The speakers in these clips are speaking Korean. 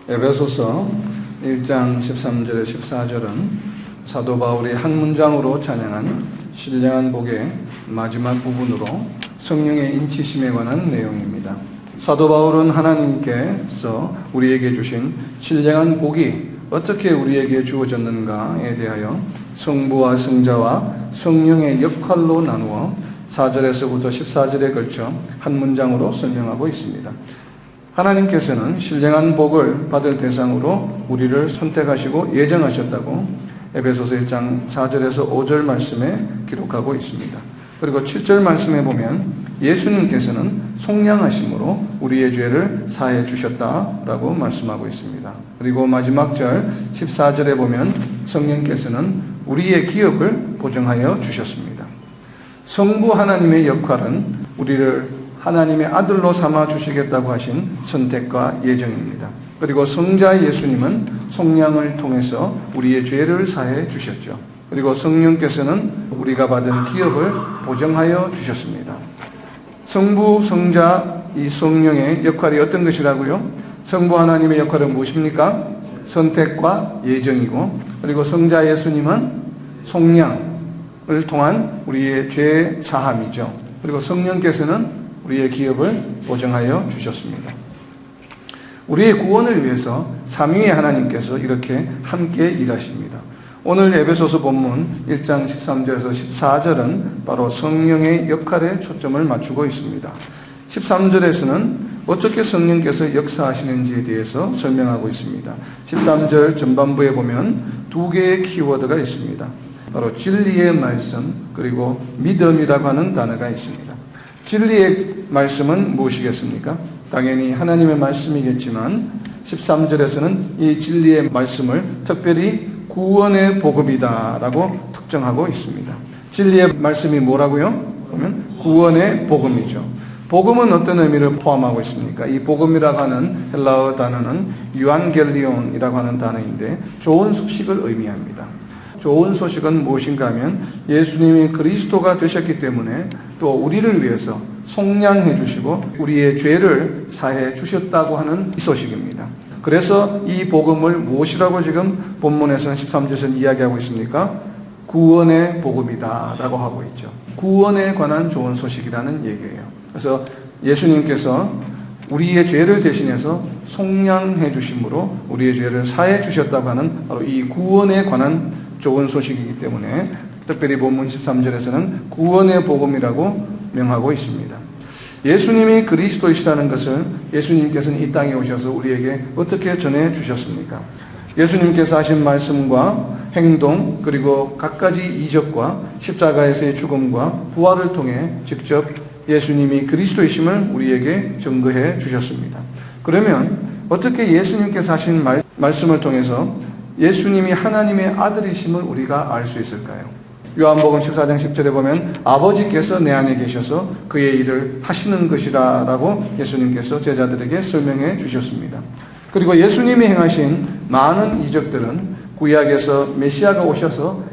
에베소서 1장 13절에 14절은 사도 바울이 한 문장으로 찬양한 신령한 복의 마지막 부분으로 성령의 인치심에 관한 내용입니다. 사도 바울은 하나님께서 우리에게 주신 신령한 복이 어떻게 우리에게 주어졌는가에 대하여 성부와 성자와 성령의 역할로 나누어 4절에서부터 14절에 걸쳐 한 문장으로 설명하고 있습니다. 하나님께서는 신령한 복을 받을 대상으로 우리를 선택하시고 예정하셨다고 에베소서 1장 4절에서 5절 말씀에 기록하고 있습니다. 그리고 7절 말씀에 보면 예수님께서는 속량하심으로 우리의 죄를 사해 주셨다라고 말씀하고 있습니다. 그리고 마지막 절 14절에 보면 성령께서는 우리의 기업을 보증하여 주셨습니다. 성부 하나님의 역할은 우리를 하나님의 아들로 삼아 주시겠다고 하신 선택과 예정입니다. 그리고 성자 예수님은 속량을 통해서 우리의 죄를 사해 주셨죠. 그리고 성령께서는 우리가 받은 기업을 보증하여 주셨습니다. 성부, 성자, 이 성령의 역할이 어떤 것이라고요? 성부 하나님의 역할은 무엇입니까? 선택과 예정이고, 그리고 성자 예수님은 속량을 통한 우리의 죄 사함이죠. 그리고 성령께서는 우리의 기업을 보증하여 주셨습니다. 우리의 구원을 위해서 삼위의 하나님께서 이렇게 함께 일하십니다. 오늘 에베소서 본문 1장 13절에서 14절은 바로 성령의 역할에 초점을 맞추고 있습니다. 13절에서는 어떻게 성령께서 역사하시는지에 대해서 설명하고 있습니다. 13절 전반부에 보면 두 개의 키워드가 있습니다. 바로 진리의 말씀 그리고 믿음이라고 하는 단어가 있습니다. 진리의 말씀은 무엇이겠습니까? 당연히 하나님의 말씀이겠지만 13절에서는 이 진리의 말씀을 특별히 구원의 복음이다 라고 특정하고 있습니다. 진리의 말씀이 뭐라고요? 보면 구원의 복음이죠. 복음은 어떤 의미를 포함하고 있습니까? 이 복음이라고 하는 헬라어 단어는 유안겔리온이라고 하는 단어인데 좋은 소식을 의미합니다. 좋은 소식은 무엇인가 하면 예수님이 그리스도가 되셨기 때문에 또 우리를 위해서 속량해 주시고 우리의 죄를 사해 주셨다고 하는 이 소식입니다. 그래서 이 복음을 무엇이라고 지금 본문에서는 13절에서 이야기하고 있습니까? 구원의 복음이다 라고 하고 있죠. 구원에 관한 좋은 소식이라는 얘기예요. 그래서 예수님께서 우리의 죄를 대신해서 속량해 주심으로 우리의 죄를 사해 주셨다고 하는 바로 이 구원에 관한 좋은 소식이기 때문에 특별히 본문 13절에서는 구원의 복음이라고 명하고 있습니다. 예수님이 그리스도이시라는 것을 예수님께서는 이 땅에 오셔서 우리에게 어떻게 전해 주셨습니까? 예수님께서 하신 말씀과 행동 그리고 갖가지 이적과 십자가에서의 죽음과 부활을 통해 직접 예수님이 그리스도이심을 우리에게 증거해 주셨습니다. 그러면 어떻게 예수님께서 하신 말씀을 통해서 예수님이 하나님의 아들이심을 우리가 알 수 있을까요? 요한복음 14장 10절에 보면 아버지께서 내 안에 계셔서 그의 일을 하시는 것이라 라고 예수님께서 제자들에게 설명해 주셨습니다. 그리고 예수님이 행하신 많은 이적들은 구약에서 메시아가 오셔서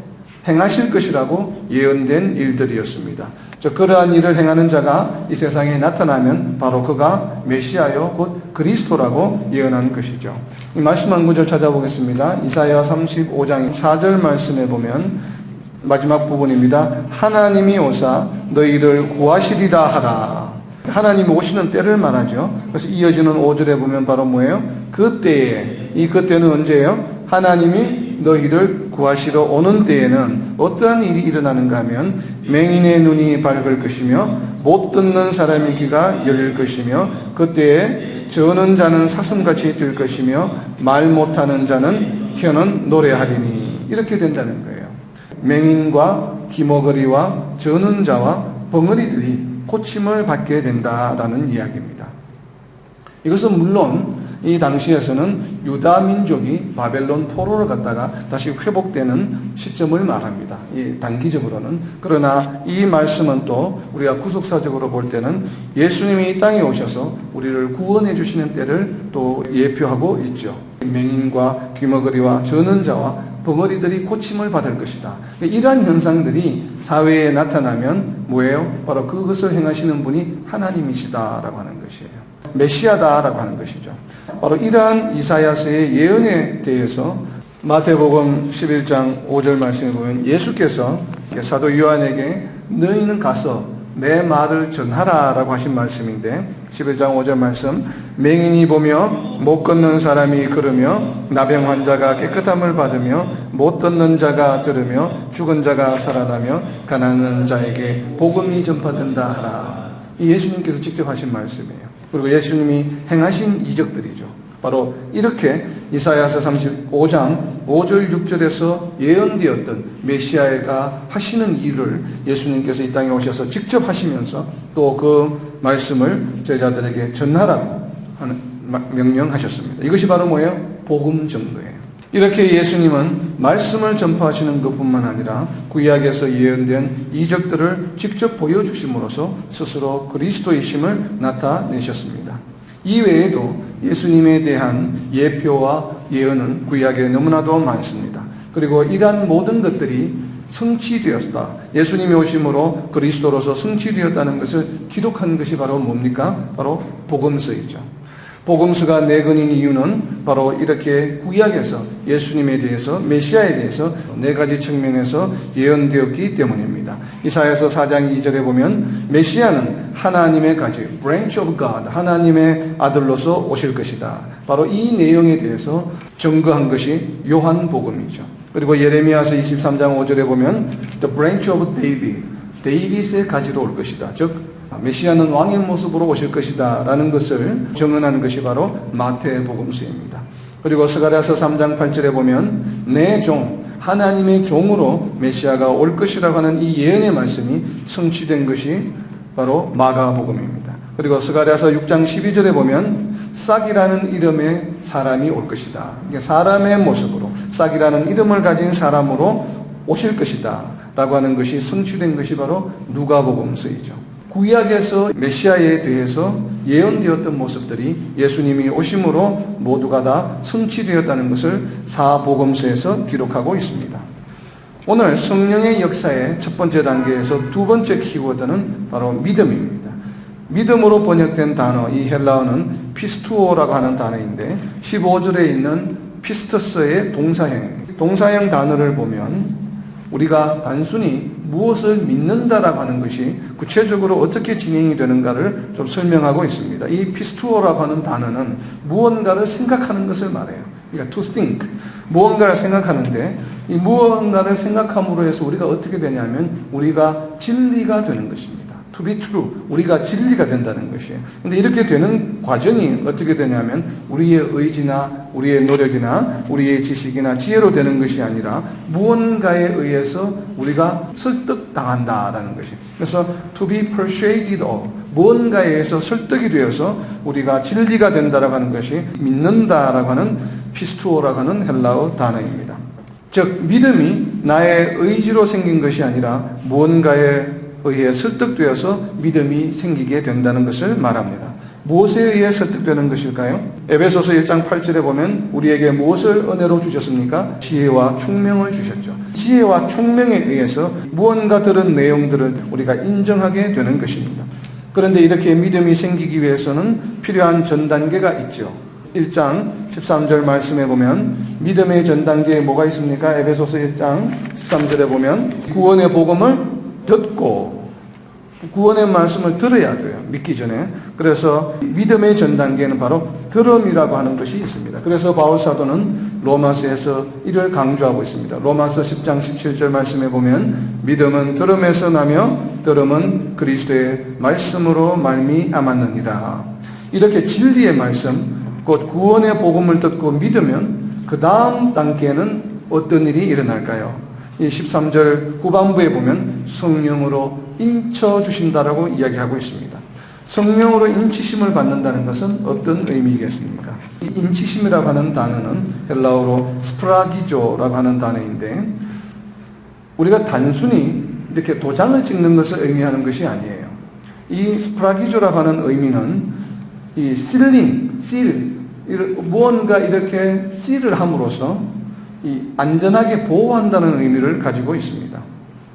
행하실 것이라고 예언된 일들이었습니다. 그러한 일을 행하는 자가 이 세상에 나타나면 바로 그가 메시아요 곧 그리스도라고 예언한 것이죠. 이 말씀 한 구절 찾아보겠습니다. 이사야 35장 4절 말씀에 보면 마지막 부분입니다. 하나님이 오사 너희를 구하시리라 하라. 하나님이 오시는 때를 말하죠. 그래서 이어지는 5절에 보면 바로 뭐예요? 그때에, 이 그때는 언제예요? 하나님이 너희를 구하시러 오는 때에는 어떠한 일이 일어나는가 하면 맹인의 눈이 밝을 것이며 못 듣는 사람의 귀가 열릴 것이며 그때에 저는 자는 사슴같이 뛸 것이며 말 못하는 자는 혀는 노래하리니 이렇게 된다는 거예요. 맹인과 기머거리와 저는 자와 벙어리들이 고침을 받게 된다라는 이야기입니다. 이것은 물론 이 당시에서는 유다 민족이 바벨론 포로를 갔다가 다시 회복되는 시점을 말합니다. 이 단기적으로는. 그러나 이 말씀은 또 우리가 구속사적으로 볼 때는 예수님이 이 땅에 오셔서 우리를 구원해 주시는 때를 또 예표하고 있죠. 맹인과 귀머거리와 저는 자와 벙어리들이 고침을 받을 것이다. 이러한 현상들이 사회에 나타나면 뭐예요? 바로 그것을 행하시는 분이 하나님이시다라고 하는 것이에요. 메시아다라고 하는 것이죠. 바로 이러한 이사야서의 예언에 대해서 마태복음 11장 5절 말씀에 보면 예수께서 사도 요한에게 너희는 가서 내 말을 전하라 라고 하신 말씀인데 11장 5절 말씀 맹인이 보며 못 걷는 사람이 걸으며 나병 환자가 깨끗함을 받으며 못 듣는 자가 들으며 죽은 자가 살아나며 가난한 자에게 복음이 전파된다 하라. 이 예수님께서 직접 하신 말씀이에요. 그리고 예수님이 행하신 이적들이죠. 바로 이렇게 이사야서 35장 5절 6절에서 예언되었던 메시아가 하시는 일을 예수님께서 이 땅에 오셔서 직접 하시면서 또 그 말씀을 제자들에게 전하라고 명령하셨습니다. 이것이 바로 뭐예요? 복음 전도예요. 이렇게 예수님은 말씀을 전파하시는 것뿐만 아니라 구약에서 예언된 이적들을 직접 보여주심으로써 스스로 그리스도이심을 나타내셨습니다. 이외에도 예수님에 대한 예표와 예언은 구약에 너무나도 많습니다. 그리고 이러한 모든 것들이 성취되었다. 예수님이 오심으로 그리스도로서 성취되었다는 것을 기록한 것이 바로 뭡니까? 바로 복음서이죠. 복음서가 네 권인 이유는 바로 이렇게 구약에서 예수님에 대해서 메시아에 대해서 네 가지 측면에서 예언되었기 때문입니다. 이사야서 4장 2절에 보면 메시아는 하나님의 가지 branch of God 하나님의 아들로서 오실 것이다. 바로 이 내용에 대해서 증거한 것이 요한복음이죠. 그리고 예레미야서 23장 5절에 보면 the branch of David 데이빗의 가지로 올 것이다. 즉 메시아는 왕의 모습으로 오실 것이다 라는 것을 증언하는 것이 바로 마태복음서입니다. 그리고 스가랴서 3장 8절에 보면 내 종 하나님의 종으로 메시아가 올 것이라고 하는 이 예언의 말씀이 성취된 것이 바로 마가복음입니다. 그리고 스가랴서 6장 12절에 보면 싹이라는 이름의 사람이 올 것이다. 사람의 모습으로 싹이라는 이름을 가진 사람으로 오실 것이다 라고 하는 것이 성취된 것이 바로 누가복음서이죠. 구약에서 메시아에 대해서 예언되었던 모습들이 예수님이 오심으로 모두가 다 성취되었다는 것을 사복음서에서 기록하고 있습니다. 오늘 성령의 역사의 첫 번째 단계에서 두 번째 키워드는 바로 믿음입니다. 믿음으로 번역된 단어, 이 헬라어는 피스투오라고 하는 단어인데 15절에 있는 피스터스의 동사형입니다. 동사형 단어를 보면 우리가 단순히 무엇을 믿는다라고 하는 것이 구체적으로 어떻게 진행이 되는가를 좀 설명하고 있습니다. 이 피스투오라고 하는 단어는 무언가를 생각하는 것을 말해요. 그러니까 to think, 무언가를 생각하는데 이 무언가를 생각함으로 해서 우리가 어떻게 되냐면 우리가 진리가 되는 것입니다. To be true, 우리가 진리가 된다는 것이에요. 근데 이렇게 되는 과정이 어떻게 되냐면 우리의 의지나 우리의 노력이나 우리의 지식이나 지혜로 되는 것이 아니라 무언가에 의해서 우리가 설득당한다라는 것이에요. 그래서 to be persuaded of, 무언가에 의해서 설득이 되어서 우리가 진리가 된다라고 하는 것이 믿는다라고 하는 피스투오라고 하는 헬라어 단어입니다. 즉 믿음이 나의 의지로 생긴 것이 아니라 무언가에 의해 설득되어서 믿음이 생기게 된다는 것을 말합니다. 무엇에 의해 설득되는 것일까요? 에베소서 1장 8절에 보면 우리에게 무엇을 은혜로 주셨습니까? 지혜와 총명을 주셨죠. 지혜와 총명에 의해서 무언가 들은 내용들을 우리가 인정하게 되는 것입니다. 그런데 이렇게 믿음이 생기기 위해서는 필요한 전 단계가 있죠. 1장 13절 말씀에 보면 믿음의 전 단계에 뭐가 있습니까? 에베소서 1장 13절에 보면 구원의 복음을 듣고 구원의 말씀을 들어야 돼요. 믿기 전에. 그래서 믿음의 전 단계는 바로 들음이라고 하는 것이 있습니다. 그래서 바울 사도는 로마서에서 이를 강조하고 있습니다. 로마서 10장 17절 말씀에 보면 믿음은 들음에서 나며 들음은 그리스도의 말씀으로 말미암았느니라. 이렇게 진리의 말씀, 곧 구원의 복음을 듣고 믿으면 그 다음 단계는 어떤 일이 일어날까요? 이 13절 후반부에 보면 성령으로 인쳐 주신다라고 이야기하고 있습니다. 성령으로 인치심을 받는다는 것은 어떤 의미겠습니까? 이 인치심이라고 하는 단어는 헬라어로 스프라기조라고 하는 단어인데 우리가 단순히 이렇게 도장을 찍는 것을 의미하는 것이 아니에요. 이 스프라기조라고 하는 의미는 이 실링, 실, 무언가 이렇게 씨를 함으로써 이 안전하게 보호한다는 의미를 가지고 있습니다.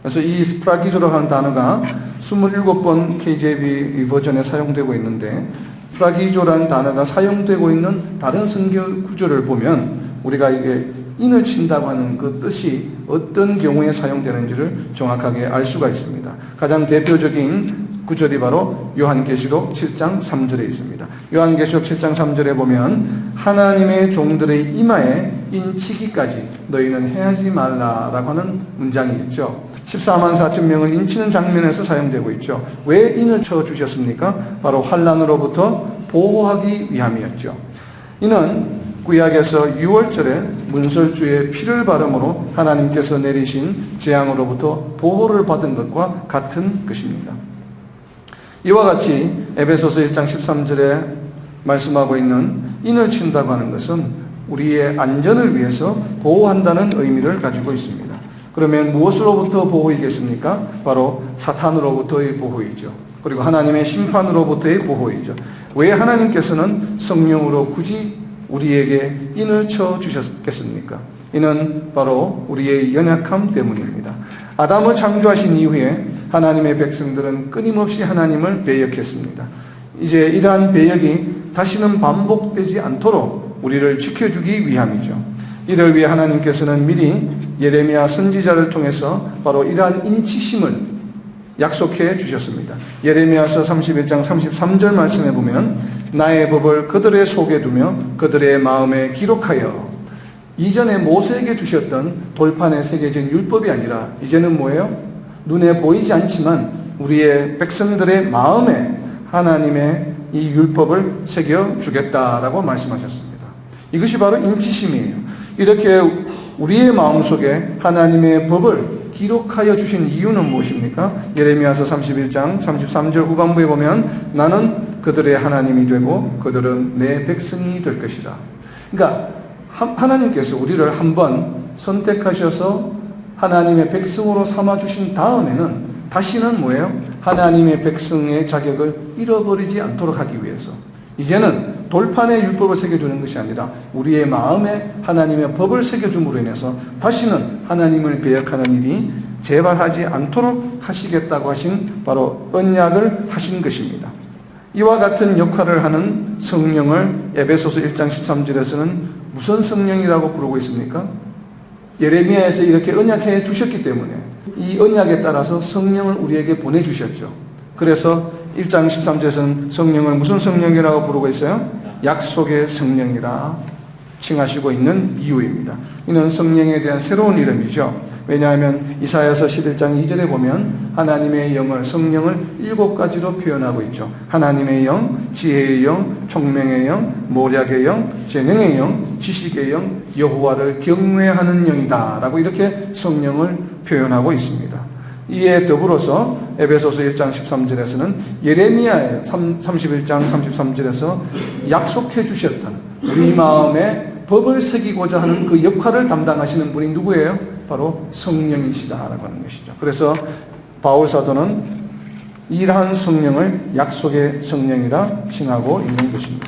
그래서 이 스프라기조라는 단어가 27번 KJV 버전에 사용되고 있는데, 프라기조라는 단어가 사용되고 있는 다른 성경 구절을 보면 우리가 이게 인을 친다고 하는 그 뜻이 어떤 경우에 사용되는지를 정확하게 알 수가 있습니다. 가장 대표적인 구절이 바로 요한계시록 7장 3절에 있습니다. 요한계시록 7장 3절에 보면 하나님의 종들의 이마에 인치기까지 너희는 해하지 말라라고 하는 문장이 있죠. 14만 4천 명을 인치는 장면에서 사용되고 있죠. 왜 인을 쳐주셨습니까? 바로 환난으로부터 보호하기 위함이었죠. 이는 구약에서 6월절에 문설주의 피를 바름으로 하나님께서 내리신 재앙으로부터 보호를 받은 것과 같은 것입니다. 이와 같이 에베소서 1장 13절에 말씀하고 있는 인을 친다고 하는 것은 우리의 안전을 위해서 보호한다는 의미를 가지고 있습니다. 그러면 무엇으로부터 보호이겠습니까? 바로 사탄으로부터의 보호이죠. 그리고 하나님의 심판으로부터의 보호이죠. 왜 하나님께서는 성령으로 굳이 우리에게 인을 쳐주셨겠습니까? 이는 바로 우리의 연약함 때문입니다. 아담을 창조하신 이후에 하나님의 백성들은 끊임없이 하나님을 배역했습니다. 이제 이러한 배역이 다시는 반복되지 않도록 우리를 지켜주기 위함이죠. 이를 위해 하나님께서는 미리 예레미야 선지자를 통해서 바로 이러한 인치심을 약속해 주셨습니다. 예레미야서 31장 33절 말씀에 보면 나의 법을 그들의 속에 두며 그들의 마음에 기록하여, 이전에 모세에게 주셨던 돌판에 새겨진 율법이 아니라 이제는 뭐예요? 눈에 보이지 않지만 우리의 백성들의 마음에 하나님의 이 율법을 새겨주겠다라고 말씀하셨습니다. 이것이 바로 인치심이에요. 이렇게 우리의 마음속에 하나님의 법을 기록하여 주신 이유는 무엇입니까? 예레미야서 31장 33절 후반부에 보면 나는 그들의 하나님이 되고 그들은 내 백성이 될 것이라. 그러니까 하나님께서 우리를 한번 선택하셔서 하나님의 백성으로 삼아주신 다음에는 다시는 뭐예요? 하나님의 백성의 자격을 잃어버리지 않도록 하기 위해서 이제는 돌판에 율법을 새겨주는 것이 아니라 우리의 마음에 하나님의 법을 새겨줌으로 인해서 다시는 하나님을 배역하는 일이 재발하지 않도록 하시겠다고 하신 바로 언약을 하신 것입니다. 이와 같은 역할을 하는 성령을 에베소서 1장 13절에서는 무슨 성령이라고 부르고 있습니까? 예레미야에서 이렇게 언약해 주셨기 때문에 이 언약에 따라서 성령을 우리에게 보내주셨죠. 그래서 1장 13절에서는 성령을 무슨 성령이라고 부르고 있어요? 약속의 성령이라 칭하시고 있는 이유입니다. 이는 성령에 대한 새로운 이름이죠. 왜냐하면 이사야서 11장 2절에 보면 하나님의 영을, 성령을 7가지로 표현하고 있죠. 하나님의 영, 지혜의 영, 총명의 영, 모략의 영, 재능의 영, 지식의 영, 여호와를 경외하는 영이다 라고 이렇게 성령을 표현하고 있습니다. 이에 더불어서 에베소서 1장 13절에서는 예레미야의 31장 33절에서 약속해 주셨던 우리 마음에 법을 새기고자 하는 그 역할을 담당하시는 분이 누구예요? 바로 성령이시다라고 하는 것이죠. 그래서 바울 사도는 이러한 성령을 약속의 성령이라 칭하고 있는 것입니다.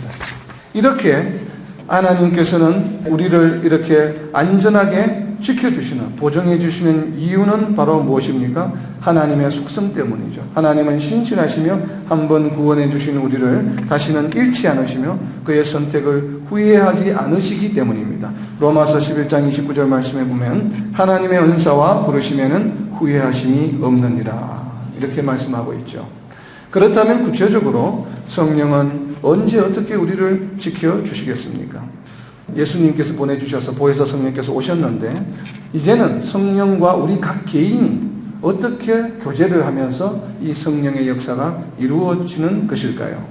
이렇게 하나님께서는 우리를 이렇게 안전하게 지켜주시는, 보정해주시는 이유는 바로 무엇입니까? 하나님의 속성 때문이죠. 하나님은 신실하시며 한번 구원해주신 우리를 다시는 잃지 않으시며 그의 선택을 후회하지 않으시기 때문입니다. 로마서 11장 29절 말씀에 보면 하나님의 은사와 부르심에는 후회하심이 없느니라 이렇게 말씀하고 있죠. 그렇다면 구체적으로 성령은 언제 어떻게 우리를 지켜주시겠습니까? 예수님께서 보내주셔서 보혜사 성령께서 오셨는데 이제는 성령과 우리 각 개인이 어떻게 교제를 하면서 이 성령의 역사가 이루어지는 것일까요?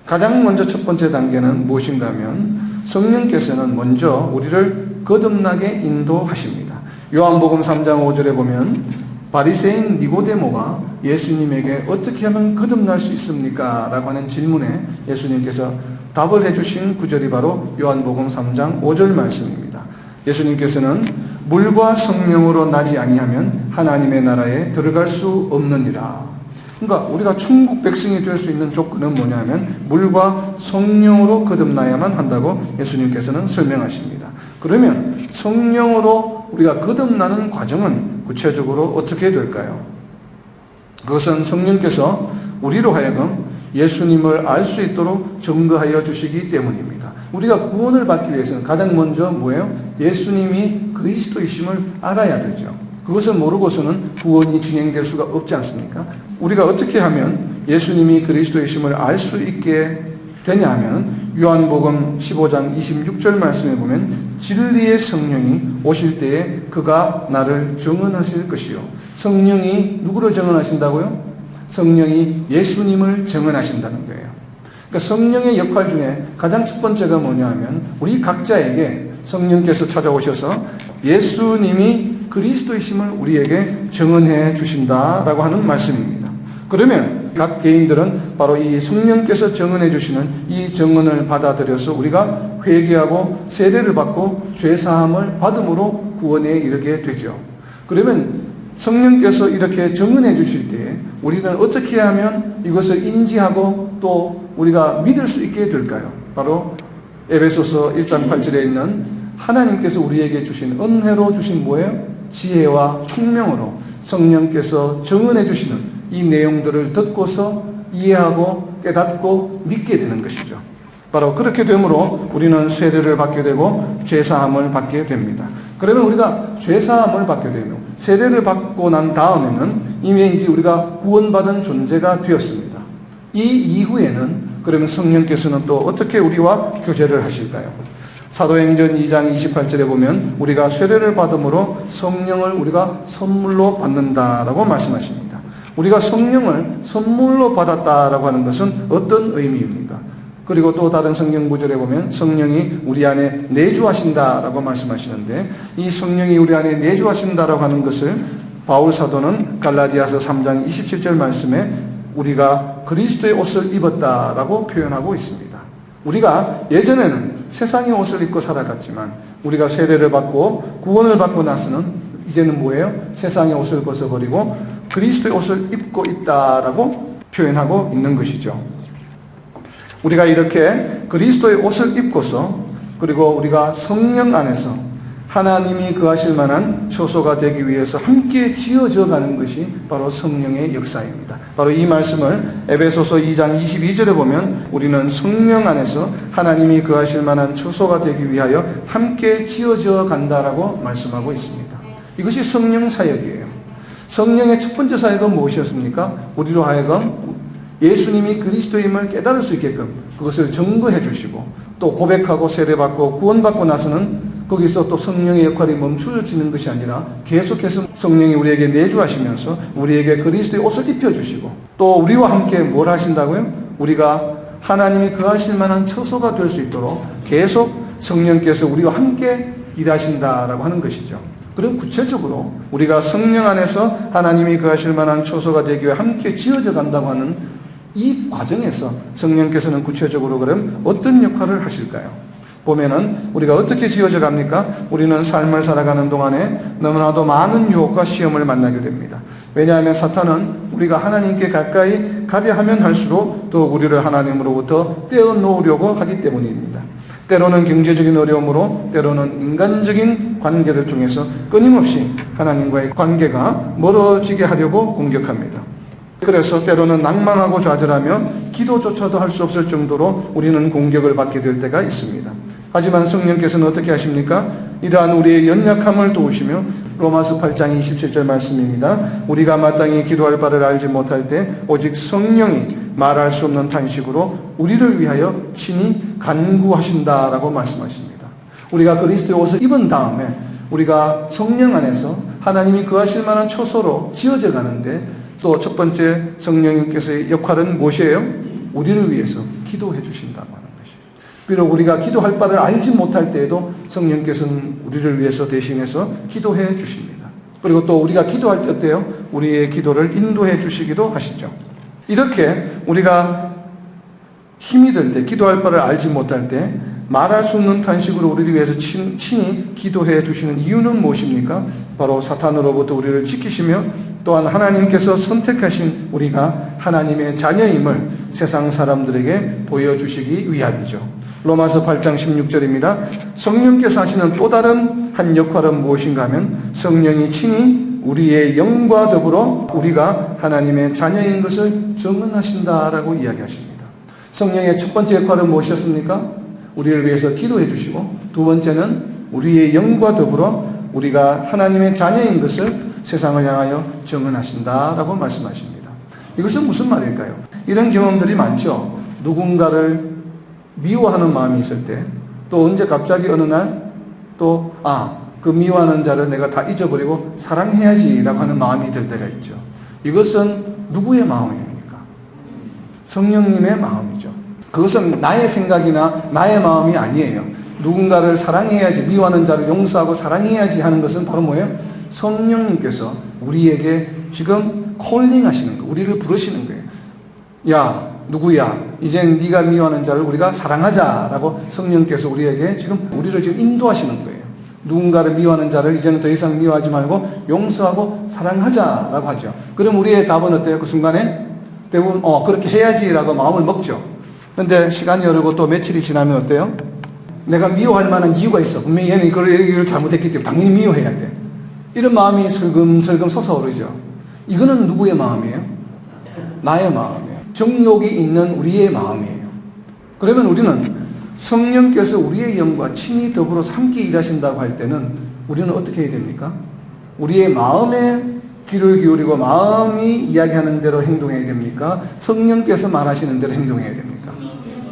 가장 먼저 첫 번째 단계는 무엇인가 하면 성령께서는 먼저 우리를 거듭나게 인도하십니다. 요한복음 3장 5절에 보면 바리새인 니고데모가 예수님에게 어떻게 하면 거듭날 수 있습니까? 라고 하는 질문에 예수님께서 답을 해주신 구절이 바로 요한복음 3장 5절 말씀입니다. 예수님께서는 물과 성령으로 나지 아니하면 하나님의 나라에 들어갈 수 없느니라. 그러니까 우리가 천국 백성이 될 수 있는 조건은 뭐냐면 물과 성령으로 거듭나야만 한다고 예수님께서는 설명하십니다. 그러면 성령으로 우리가 거듭나는 과정은 구체적으로 어떻게 될까요? 그것은 성령께서 우리로 하여금 예수님을 알 수 있도록 증거하여 주시기 때문입니다. 우리가 구원을 받기 위해서는 가장 먼저 뭐예요? 예수님이 그리스도이심을 알아야 되죠. 그것을 모르고서는 구원이 진행될 수가 없지 않습니까? 우리가 어떻게 하면 예수님이 그리스도이심을 알 수 있게 되냐 하면 요한복음 15장 26절 말씀에 보면 진리의 성령이 오실 때에 그가 나를 증언하실 것이요. 성령이 누구를 증언하신다고요? 성령이 예수님을 증언하신다는 거예요. 그러니까 성령의 역할 중에 가장 첫 번째가 뭐냐 하면 우리 각자에게 성령께서 찾아오셔서 예수님이 그리스도이심을 우리에게 증언해 주신다라고 하는 말씀입니다. 그러면 각 개인들은 바로 이 성령께서 증언해 주시는 이 증언을 받아들여서 우리가 회개하고 세례를 받고 죄사함을 받음으로 구원에 이르게 되죠. 그러면 성령께서 이렇게 증언해 주실 때에 우리는 어떻게 하면 이것을 인지하고 또 우리가 믿을 수 있게 될까요? 바로 에베소서 1장 8절에 있는 하나님께서 우리에게 주신 은혜로 주신 뭐예요? 지혜와 총명으로 성령께서 증언해 주시는 이 내용들을 듣고서 이해하고 깨닫고 믿게 되는 것이죠. 바로 그렇게 되므로 우리는 세례를 받게 되고 죄사함을 받게 됩니다. 그러면 우리가 죄사함을 받게 되면 세례를 받고 난 다음에는 이미 이제 우리가 구원받은 존재가 되었습니다. 이 이후에는 그러면 성령께서는 또 어떻게 우리와 교제를 하실까요? 사도행전 2장 28절에 보면 우리가 세례를 받음으로 성령을 우리가 선물로 받는다라고 말씀하십니다. 우리가 성령을 선물로 받았다라고 하는 것은 어떤 의미입니까? 그리고 또 다른 성경 구절에 보면 성령이 우리 안에 내주하신다라고 말씀하시는데 이 성령이 우리 안에 내주하신다라고 하는 것을 바울 사도는 갈라디아서 3장 27절 말씀에 우리가 그리스도의 옷을 입었다라고 표현하고 있습니다. 우리가 예전에는 세상의 옷을 입고 살아갔지만 우리가 세례를 받고 구원을 받고 나서는 이제는 뭐예요? 세상의 옷을 벗어버리고 그리스도의 옷을 입고 있다라고 표현하고 있는 것이죠. 우리가 이렇게 그리스도의 옷을 입고서 그리고 우리가 성령 안에서 하나님이 거하실 만한 처소가 되기 위해서 함께 지어져 가는 것이 바로 성령의 역사입니다. 바로 이 말씀을 에베소서 2장 22절에 보면 우리는 성령 안에서 하나님이 거하실 만한 처소가 되기 위하여 함께 지어져 간다라고 말씀하고 있습니다. 이것이 성령 사역이에요. 성령의 첫 번째 사역은 무엇이었습니까? 우리로 하여금 예수님이 그리스도임을 깨달을 수 있게끔 그것을 증거해 주시고 또 고백하고 세례받고 구원받고 나서는 거기서 또 성령의 역할이 멈춰지는 것이 아니라 계속해서 성령이 우리에게 내주하시면서 우리에게 그리스도의 옷을 입혀주시고 또 우리와 함께 뭘 하신다고요? 우리가 하나님이 거하실 만한 처소가 될 수 있도록 계속 성령께서 우리와 함께 일하신다라고 하는 것이죠. 그럼 구체적으로 우리가 성령 안에서 하나님이 거하실 만한 처소가 되기 위해 함께 지어져 간다고 하는 이 과정에서 성령께서는 구체적으로 그럼 어떤 역할을 하실까요? 보면은 우리가 어떻게 지어져 갑니까? 우리는 삶을 살아가는 동안에 너무나도 많은 유혹과 시험을 만나게 됩니다. 왜냐하면 사탄은 우리가 하나님께 가까이 가려 하면 할수록 또 우리를 하나님으로부터 떼어놓으려고 하기 때문입니다. 때로는 경제적인 어려움으로 때로는 인간적인 관계를 통해서 끊임없이 하나님과의 관계가 멀어지게 하려고 공격합니다. 그래서 때로는 낭망하고 좌절하며 기도조차도 할 수 없을 정도로 우리는 공격을 받게 될 때가 있습니다. 하지만 성령께서는 어떻게 하십니까? 이러한 우리의 연약함을 도우시며 로마서 8장 27절 말씀입니다. 우리가 마땅히 기도할 바를 알지 못할 때 오직 성령이 말할 수 없는 탄식으로 우리를 위하여 친히 간구하신다라고 말씀하십니다. 우리가 그리스도의 옷을 입은 다음에 우리가 성령 안에서 하나님이 거하실 만한 처소로 지어져 가는데 또 첫 번째 성령님께서의 역할은 무엇이에요? 우리를 위해서 기도해 주신다고 하는 것이에요. 비록 우리가 기도할 바를 알지 못할 때에도 성령께서는 우리를 위해서 대신해서 기도해 주십니다. 그리고 또 우리가 기도할 때 어때요? 우리의 기도를 인도해 주시기도 하시죠. 이렇게 우리가 힘이 들 때, 기도할 바를 알지 못할 때 말할 수 없는 탄식으로 우리를 위해서 친히 기도해 주시는 이유는 무엇입니까? 바로 사탄으로부터 우리를 지키시며 또한 하나님께서 선택하신 우리가 하나님의 자녀임을 세상 사람들에게 보여주시기 위함이죠. 로마서 8장 16절입니다. 성령께서 하시는 또 다른 한 역할은 무엇인가 하면 성령이 친히 우리의 영과 더불어 우리가 하나님의 자녀인 것을 증언하신다라고 이야기하십니다. 성령의 첫 번째 역할은 무엇이었습니까? 우리를 위해서 기도해 주시고, 두 번째는 우리의 영과 더불어 우리가 하나님의 자녀인 것을 세상을 향하여 증언하신다라고 말씀하십니다. 이것은 무슨 말일까요? 이런 경험들이 많죠. 누군가를 미워하는 마음이 있을 때, 또 언제 갑자기 어느 날 또 그 미워하는 자를 내가 다 잊어버리고 사랑해야지라고 하는 마음이 들 때가 있죠. 이것은 누구의 마음입니까? 성령님의 마음이죠. 그것은 나의 생각이나 나의 마음이 아니에요. 누군가를 사랑해야지, 미워하는 자를 용서하고 사랑해야지 하는 것은 바로 뭐예요? 성령님께서 우리에게 지금 콜링 하시는 거예요. 우리를 부르시는 거예요. 야, 누구야? 이젠 네가 미워하는 자를 우리가 사랑하자라고 성령께서 우리에게 우리를 지금 인도하시는 거예요. 누군가를 미워하는 자를 이제는 더 이상 미워하지 말고 용서하고 사랑하자라고 하죠. 그럼 우리의 답은 어때요? 그 순간에 대부분 그렇게 해야지라고 마음을 먹죠. 그런데 시간이 흐르고 또 며칠이 지나면 어때요? 내가 미워할 만한 이유가 있어. 분명히 얘는 이걸 잘못했기 때문에 당연히 미워해야 돼. 이런 마음이 슬금슬금 솟아오르죠. 이거는 누구의 마음이에요? 나의 마음이에요. 정욕이 있는 우리의 마음이에요. 그러면 우리는 성령께서 우리의 영과 친히 더불어 함께 일하신다고 할 때는 우리는 어떻게 해야 됩니까? 우리의 마음에 귀를 기울이고 마음이 이야기하는 대로 행동해야 됩니까? 성령께서 말하시는 대로 행동해야 됩니까?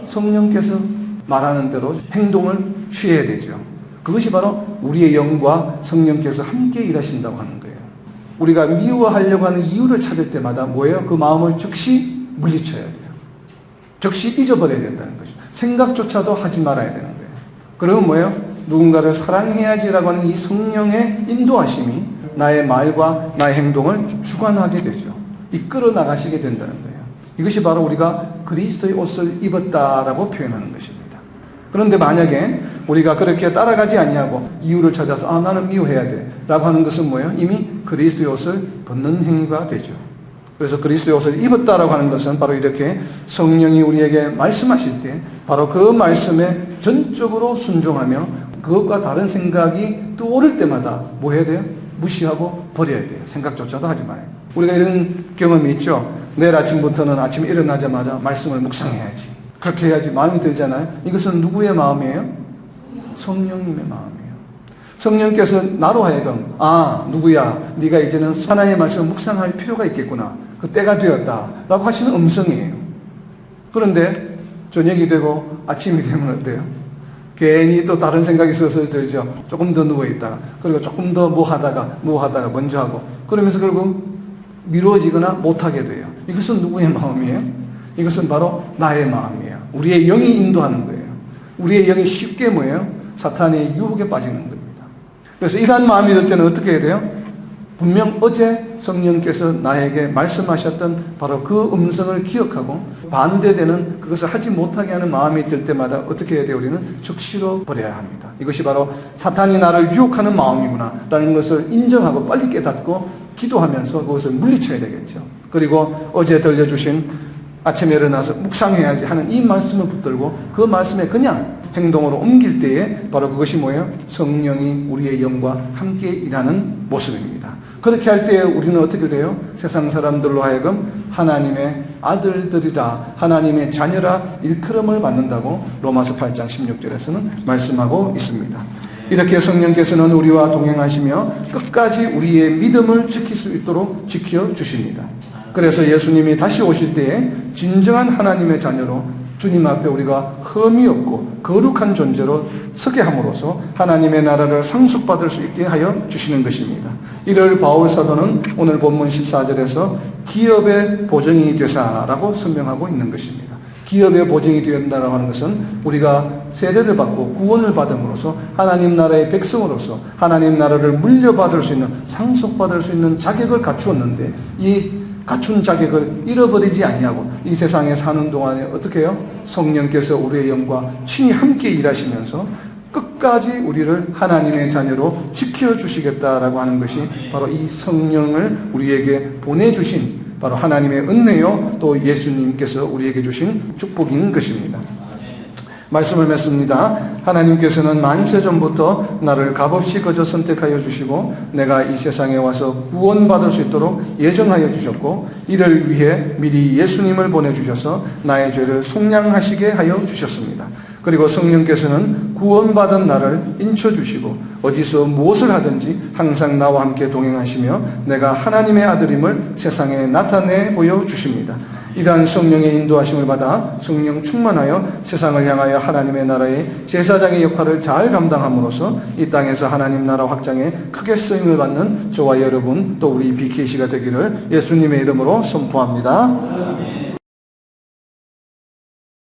성령께서 말하는 대로 행동을 취해야 되죠. 그것이 바로 우리의 영과 성령께서 함께 일하신다고 하는 거예요. 우리가 미워하려고 하는 이유를 찾을 때마다 뭐예요? 그 마음을 즉시 물리쳐야 돼요. 즉시 잊어버려야 된다는 거죠. 생각조차도 하지 말아야 되는 거예요. 그러면 뭐예요? 누군가를 사랑해야지라고 하는 이 성령의 인도하심이 나의 말과 나의 행동을 주관하게 되죠. 이끌어 나가시게 된다는 거예요. 이것이 바로 우리가 그리스도의 옷을 입었다라고 표현하는 것입니다. 그런데 만약에 우리가 그렇게 따라가지 아니하고 이유를 찾아서 나는 미워해야 돼 라고 하는 것은 뭐예요? 이미 그리스도의 옷을 벗는 행위가 되죠. 그래서 그리스도의 옷을 입었다라고 하는 것은 바로 이렇게 성령이 우리에게 말씀하실 때 바로 그 말씀에 전적으로 순종하며 그것과 다른 생각이 떠오를 때마다 뭐 해야 돼요? 무시하고 버려야 돼요. 생각조차도 하지 마요. 우리가 이런 경험이 있죠. 내일 아침부터는 아침에 일어나자마자 말씀을 묵상해야지. 그렇게 해야지 마음이 들잖아요. 이것은 누구의 마음이에요? 성령님의 마음이에요. 성령께서 나로 하여금 누구야? 네가 이제는 하나님의 말씀을 묵상할 필요가 있겠구나. 그 때가 되었다 라고 하시는 음성이에요. 그런데 저녁이 되고 아침이 되면 어때요? 괜히 또 다른 생각이 슬슬 들죠. 조금 더 누워있다가 그리고 조금 더 뭐 하다가 먼저 하고 그러면서 결국 미루어지거나 못하게 돼요. 이것은 누구의 마음이에요? 이것은 바로 나의 마음이에요. 우리의 영이 인도하는 거예요. 우리의 영이 쉽게 뭐예요? 사탄의 유혹에 빠지는 겁니다. 그래서 이러한 마음이 들 때는 어떻게 해야 돼요? 분명 어제 성령께서 나에게 말씀하셨던 바로 그 음성을 기억하고 반대되는 그것을 하지 못하게 하는 마음이 들 때마다 어떻게 해야 돼요? 우리는 즉시로 버려야 합니다. 이것이 바로 사탄이 나를 유혹하는 마음이구나 라는 것을 인정하고 빨리 깨닫고 기도하면서 그것을 물리쳐야 되겠죠. 그리고 어제 들려주신 아침에 일어나서 묵상해야지 하는 이 말씀을 붙들고 그 말씀에 그냥 행동으로 옮길 때에 바로 그것이 뭐예요? 성령이 우리의 영과 함께 일하는 모습입니다. 그렇게 할 때 우리는 어떻게 돼요? 세상 사람들로 하여금 하나님의 아들들이라 하나님의 자녀라 일컬음을 받는다고 로마서 8장 16절에서는 말씀하고 있습니다. 이렇게 성령께서는 우리와 동행하시며 끝까지 우리의 믿음을 지킬 수 있도록 지켜주십니다. 그래서 예수님이 다시 오실 때에 진정한 하나님의 자녀로 주님 앞에 우리가 흠이 없고 거룩한 존재로 서게 함으로써 하나님의 나라를 상속받을 수 있게 하여 주시는 것입니다. 이를 바울 사도는 오늘 본문 14절에서 기업의 보증이 되사라고 설명하고 있는 것입니다. 기업의 보증이 되었다라고 하는 것은 우리가 세례를 받고 구원을 받음으로써 하나님 나라의 백성으로서 하나님 나라를 물려받을 수 있는 상속받을 수 있는 자격을 갖추었는데 이 갖춘 자격을 잃어버리지 아니하고 이 세상에 사는 동안에 어떻게 해요? 성령께서 우리의 영과 친히 함께 일하시면서 끝까지 우리를 하나님의 자녀로 지켜주시겠다라고 하는 것이 바로 이 성령을 우리에게 보내주신 바로 하나님의 은혜요, 또 예수님께서 우리에게 주신 축복인 것입니다. 말씀을 맺습니다. 하나님께서는 만세 전부터 나를 값없이 거저 선택하여 주시고 내가 이 세상에 와서 구원받을 수 있도록 예정하여 주셨고, 이를 위해 미리 예수님을 보내주셔서 나의 죄를 속량하시게 하여 주셨습니다. 그리고 성령께서는 구원받은 나를 인쳐주시고 어디서 무엇을 하든지 항상 나와 함께 동행하시며 내가 하나님의 아들임을 세상에 나타내 보여주십니다. 이러한 성령의 인도하심을 받아 성령 충만하여 세상을 향하여 하나님의 나라의 제사장의 역할을 잘 감당함으로써 이 땅에서 하나님 나라 확장에 크게 쓰임을 받는 저와 여러분 또 우리 BKC가 되기를 예수님의 이름으로 선포합니다.